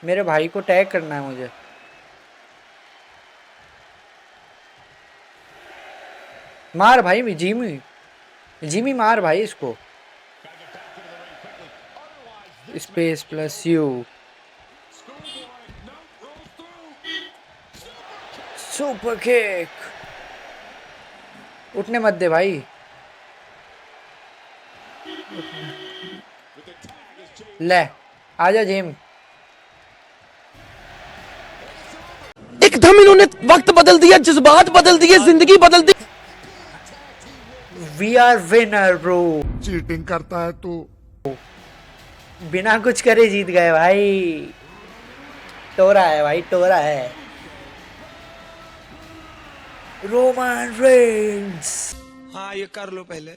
मेरे भाई को टैग करना है मुझे। मार भाई जिमी, जिमी मार भाई इसको। Space plus you. Super kick. उठने मत दे भाई। ले आजा जिम। एकदम इन्होंने वक्त बदल दिया, जज्बात बदल दिए, जिंदगी बदल दी। We are winner bro. Cheating करता है तू। बिना कुछ करे जीत गए भाई। टोरा है भाई, टोरा है। Roman Reigns. हाँ ये कर लो पहले।